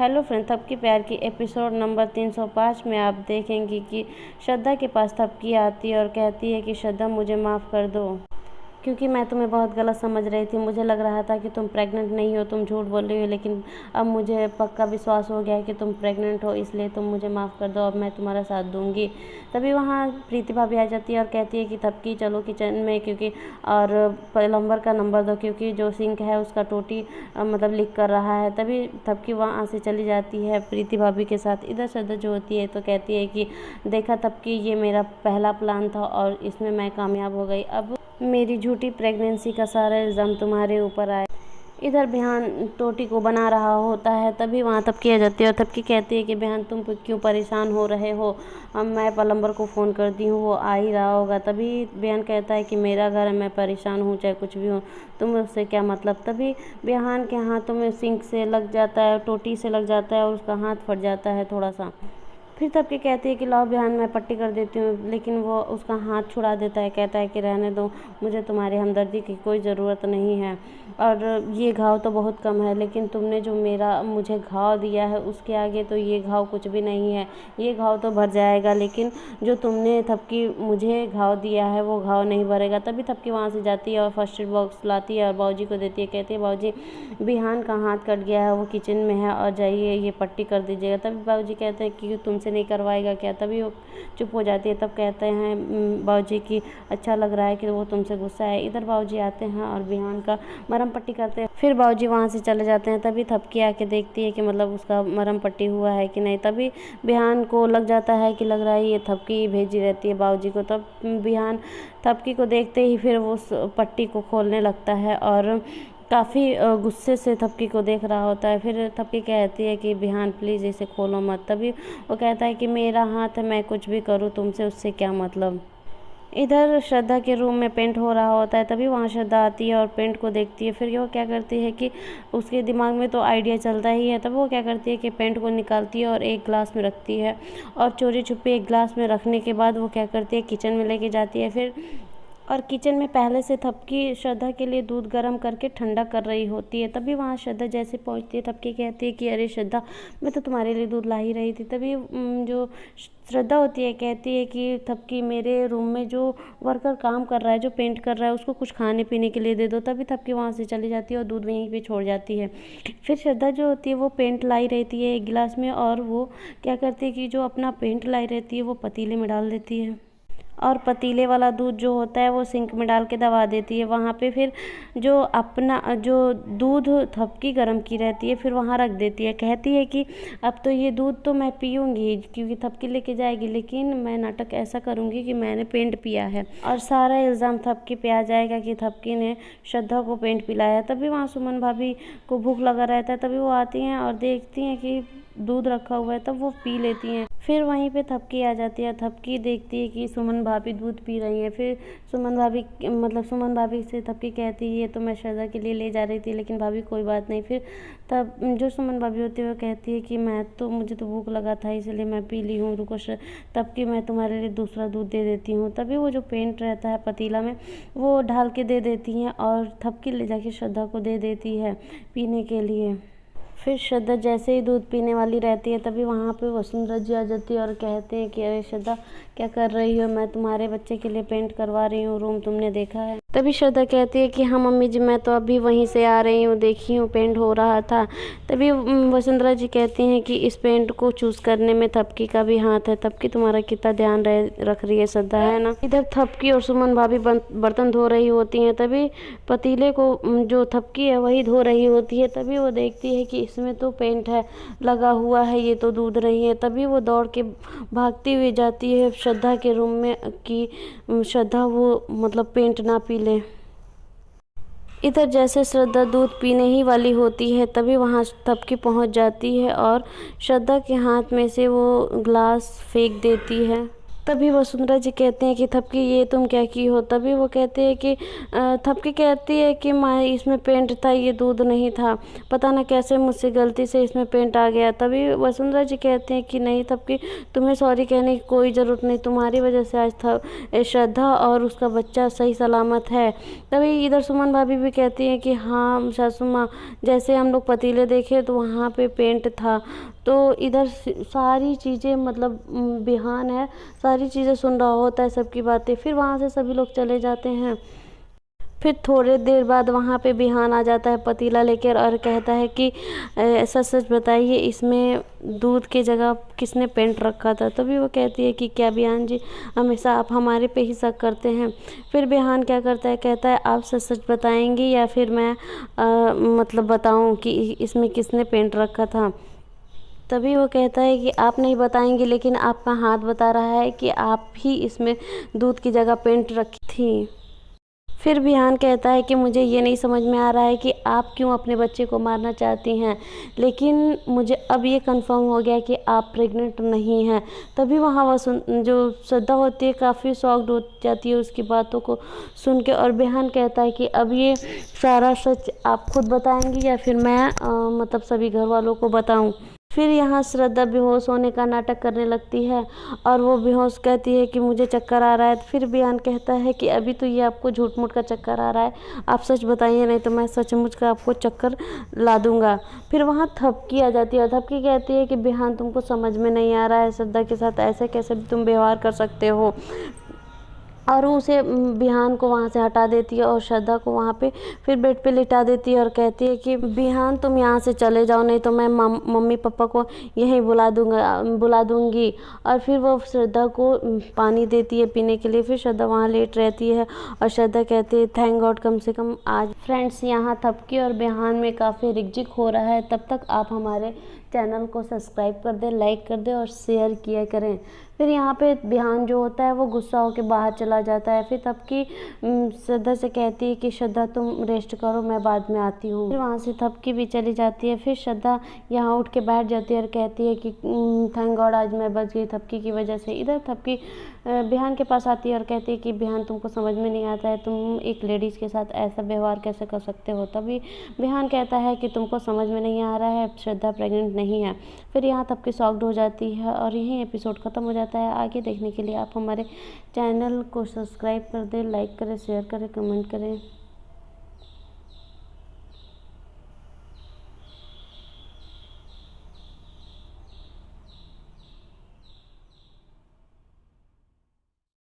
Hello friend, थपकी प्यार की episode number 305 में आप देखेंगे कि श्रद्धा के पास थपकी आती है और कहती है कि श्रद्धा मुझे माफ़ कर दो, क्योंकि मैं तुम्हें बहुत गलत समझ रही थी। मुझे लग रहा था कि तुम प्रेग्नेंट नहीं हो, तुम झूठ बोल रही हो, लेकिन अब मुझे पक्का विश्वास हो गया है कि तुम प्रेग्नेंट हो, इसलिए तुम मुझे माफ़ कर दो, अब मैं तुम्हारा साथ दूंगी। तभी वहाँ प्रीति भाभी आ जाती है और कहती है कि थपकी चलो किचन में, क्योंकि और प्लम्बर का नंबर दो, क्योंकि जो सिंक है उसका टोटी मतलब लीक कर रहा है। तभी थपकी वहाँ से चली जाती है प्रीति भाभी के साथ। इधर श्रद्धा जो होती है तो कहती है कि देखा थपकी, ये मेरा पहला प्लान था और इसमें मैं कामयाब हो गई। अब मेरी झूठी प्रेगनेंसी का सारा इल्ज़ाम तुम्हारे ऊपर आए। इधर बिहान टोटी को बना रहा होता है, तभी वहाँ थपकी आ जाती है और थपकी कहती है कि बिहान तुम क्यों परेशान हो रहे हो, अब मैं प्लम्बर को फ़ोन करती हूँ, वो आ ही रहा होगा। तभी बिहान कहता है कि मेरा घर है, मैं परेशान हूँ चाहे कुछ भी हो, तुम उससे क्या मतलब। तभी बिहान के हाथों में सिंक से लग जाता है, टोटी से लग जाता है और उसका हाथ फट जाता है थोड़ा सा। फिर थपकी कहती है कि लाओ बिहान मैं पट्टी कर देती हूँ, लेकिन वो उसका हाथ छुड़ा देता है, कहता है कि रहने दो, मुझे तुम्हारी हमदर्दी की कोई ज़रूरत नहीं है और ये घाव तो बहुत कम है, लेकिन तुमने जो मुझे घाव दिया है उसके आगे तो ये घाव कुछ भी नहीं है, ये घाव तो भर जाएगा, लेकिन जो तुमने थपकी मुझे घाव दिया है वो घाव नहीं भरेगा। तभी थपकी वहाँ से जाती है और फर्स्ट एड बॉक्स लाती है और बाबूजी को देती है, कहती है बाबूजी बिहान का हाथ कट गया है, वो किचन में है और जाइए ये पट्टी कर दीजिएगा। तभी बाबूजी कहते हैं कि तुमसे नहीं करवाएगा क्या। तभी वो चुप हो जाती है। तब कहते हैं बाबूजी की अच्छा लग रहा है कि वो तुमसे गुस्सा है। इधर बाबूजी आते हैं और बिहान का मरहम पट्टी करते हैं। फिर बाबूजी वहाँ से चले जाते हैं। तभी थपकी आके देखती है कि मतलब उसका मरहम पट्टी हुआ है कि नहीं। तभी बिहान को लग जाता है कि लग रहा है ये थपकी भेजी रहती है बाबूजी को। तब बिहान थपकी को देखते ही फिर वो उस पट्टी को खोलने लगता है और काफ़ी गुस्से से थपकी को देख रहा होता है। फिर थपकी कहती है कि बिहान प्लीज़ इसे खोलो मत। तभी वो कहता है कि मेरा हाथ है, मैं कुछ भी करूँ, तुमसे उससे क्या मतलब। इधर श्रद्धा के रूम में पेंट हो रहा होता है। तभी वहाँ श्रद्धा आती है और पेंट को देखती है। फिर वो क्या करती है कि उसके दिमाग में तो आइडिया चलता ही है। तब वो क्या करती है कि पेंट को निकालती है और एक ग्लास में रखती है और चोरी छुपे एक ग्लास में रखने के बाद वो क्या करती है किचन में लेके जाती है। फिर और किचन में पहले से थपकी श्रद्धा के लिए दूध गर्म करके ठंडा कर रही होती है। तभी वहाँ श्रद्धा जैसे पहुँचती है, थपकी कहती है कि अरे श्रद्धा, मैं तो तुम्हारे लिए दूध ला ही रही थी। तभी जो श्रद्धा होती है कहती है कि थपकी, मेरे रूम में जो वर्कर काम कर रहा है, जो पेंट कर रहा है, उसको कुछ खाने पीने के लिए दे दो। तभी थपकी वहाँ से चली जाती है और दूध वहीं पे छोड़ जाती है। फिर श्रद्धा जो होती है वो पेंट लाई रहती है एक गिलास में और वो क्या करती है कि जो अपना पेंट लाई रहती है वो पतीले में डाल देती है और पतीले वाला दूध जो होता है वो सिंक में डाल के दबा देती है। वहाँ पे फिर जो दूध थपकी गर्म की रहती है फिर वहाँ रख देती है। कहती है कि अब तो ये दूध तो मैं पीऊँगी क्योंकि थपकी लेके जाएगी, लेकिन मैं नाटक ऐसा करूँगी कि मैंने पेंट पिया है और सारा इल्ज़ाम थपकी पे आ जाएगा कि थपकी ने श्रद्धा को पेंट पिलाया। तभी वहाँ सुमन भाभी को भूख लगा रहता है। तभी वो आती हैं और देखती हैं कि दूध रखा हुआ है, तब वो पी लेती हैं। फिर वहीं पे थपकी आ जाती है। थपकी देखती है कि सुमन भाभी दूध पी रही हैं। फिर सुमन भाभी से थपकी कहती है ये तो मैं श्रद्धा के लिए ले जा रही थी, लेकिन भाभी कोई बात नहीं। फिर तब जो सुमन भाभी होती है वो कहती है कि मुझे तो भूख लगा था इसलिए मैं पी ली हूँ, रुको तब मैं तुम्हारे लिए दूसरा दूध दे देती हूँ। तभी वो जो पेंट रहता है पतीला में वो ढाल के दे देती हैं और थपकी ले जाके श्रद्धा को दे देती है पीने के लिए। फिर श्रद्धा जैसे ही दूध पीने वाली रहती है तभी वहाँ पे वसुंधरा जी आ जाती है और कहते हैं कि अरे श्रद्धा क्या कर रही हो, मैं तुम्हारे बच्चे के लिए पेंट करवा रही हूँ, रूम तुमने देखा है। तभी श्रद्धा कहती है कि हाँ मम्मी जी, मैं तो अभी वहीं से आ रही हूँ, देखी हूँ पेंट हो रहा था। तभी वसुंधरा जी कहती हैं कि इस पेंट को चूज़ करने में थपकी का भी हाथ है, थपकी तुम्हारा कितना ध्यान रख रही है श्रद्धा, है ना। इधर थपकी और सुमन भाभी बर्तन धो रही होती हैं। तभी पतीले को जो थपकी है वही धो रही होती है। तभी वो देखती है कि इसमें तो पेंट है लगा हुआ है, ये तो दूध नहीं है। तभी वो दौड़ के भागती हुई जाती है श्रद्धा के रूम में कि श्रद्धा वो मतलब पेंट ना पी ले। इधर जैसे श्रद्धा दूध पीने ही वाली होती है तभी वहाँ थपकी पहुँच जाती है और श्रद्धा के हाथ में से वो ग्लास फेंक देती है। तभी वसुंधरा जी कहते हैं कि थपकी ये तुम क्या की हो। तभी वो कहते हैं कि थपकी कहती है कि माँ इसमें पेंट था, ये दूध नहीं था, पता ना कैसे मुझसे गलती से इसमें पेंट आ गया। तभी वसुंधरा जी कहते हैं कि नहीं थपकी, तुम्हें सॉरी कहने की कोई ज़रूरत नहीं, तुम्हारी वजह से आज श्रद्धा और उसका बच्चा सही सलामत है। तभी इधर सुमन भाभी भी कहती हैं कि हाँ सासू माँ, जैसे हम लोग पतीले देखे तो वहाँ पे पेंट था। तो इधर सारी चीज़ें मतलब बिहान है, सारी चीज़ें सुन रहा होता है सबकी बातें। फिर वहाँ से सभी लोग चले जाते हैं। फिर थोड़े देर बाद वहाँ पे बिहान आ जाता है पतीला लेकर और कहता है कि ऐसा सच बताइए इसमें दूध की जगह किसने पेंट रखा था। तभी वो कहती है कि क्या बिहान जी, हमेशा आप हमारे पे ही शक करते हैं। फिर बिहान क्या करता है, कहता है आप सच सच बताएंगी या फिर मैं मतलब बताऊँ कि इसमें किसने पेंट रखा था। तभी वो कहता है कि आप नहीं बताएंगे, लेकिन आपका हाथ बता रहा है कि आप ही इसमें दूध की जगह पेंट रखी थी। फिर बिहान कहता है कि मुझे ये नहीं समझ में आ रहा है कि आप क्यों अपने बच्चे को मारना चाहती हैं, लेकिन मुझे अब ये कंफर्म हो गया कि आप प्रेग्नेंट नहीं हैं। तभी वहाँ जो श्रद्धा होती है काफ़ी शॉक्ड हो जाती है उसकी बातों को सुन के, और बिहान कहता है कि अब ये सारा सच आप खुद बताएंगी या फिर मैं मतलब सभी घर वालों को बताऊं। फिर यहाँ श्रद्धा बेहोश होने का नाटक करने लगती है और वो बेहोश कहती है कि मुझे चक्कर आ रहा है। फिर बिहान कहता है कि अभी तो ये आपको झूठ मूठ का चक्कर आ रहा है, आप सच बताइए नहीं तो मैं सचमुच का आपको चक्कर ला दूंगा। फिर वहाँ थपकी आ जाती है और थपकी कहती है कि बिहान तुमको समझ में नहीं आ रहा है, श्रद्धा के साथ ऐसे कैसे तुम व्यवहार कर सकते हो। और उसे बिहान को वहाँ से हटा देती है और श्रद्धा को वहाँ पे फिर बेड पे लिटा देती है और कहती है कि बिहान तुम यहाँ से चले जाओ नहीं तो मैं मम्मी पापा को यहीं बुला दूँगी। और फिर वो श्रद्धा को पानी देती है पीने के लिए। फिर श्रद्धा वहाँ लेट रहती है और श्रद्धा कहती है थैंक गॉड कम से कम आज। फ्रेंड्स यहाँ थपकी और बिहान में काफ़ी रिकझिक हो रहा है, तब तक आप हमारे चैनल को सब्सक्राइब कर दें, लाइक कर दें और शेयर किया करें। फिर यहाँ पे बिहान जो होता है वो गुस्सा होकर बाहर चला जाता है। फिर थपकी श्रद्धा से कहती है कि श्रद्धा तुम रेस्ट करो, मैं बाद में आती हूँ। फिर वहाँ से थपकी भी चली जाती है। फिर श्रद्धा यहाँ उठ के बैठ जाती है और कहती है कि थैंक गॉड आज मैं बच गई थपकी की वजह से। इधर थपकी बिहान के पास आती है और कहती है कि बिहान तुमको समझ में नहीं आता है, तुम एक लेडीज़ के साथ ऐसा व्यवहार कैसे कर सकते हो। तभी बिहान कहता है कि तुमको समझ में नहीं आ रहा है, श्रद्धा प्रेग्नेंट नहीं है। फिर यहाँ थपकी शॉक्ड हो जाती है और यही एपिसोड ख़त्म हो जाता है। आगे देखने के लिए आप हमारे चैनल को सब्सक्राइब कर दें, लाइक करें, शेयर करें, कमेंट करें।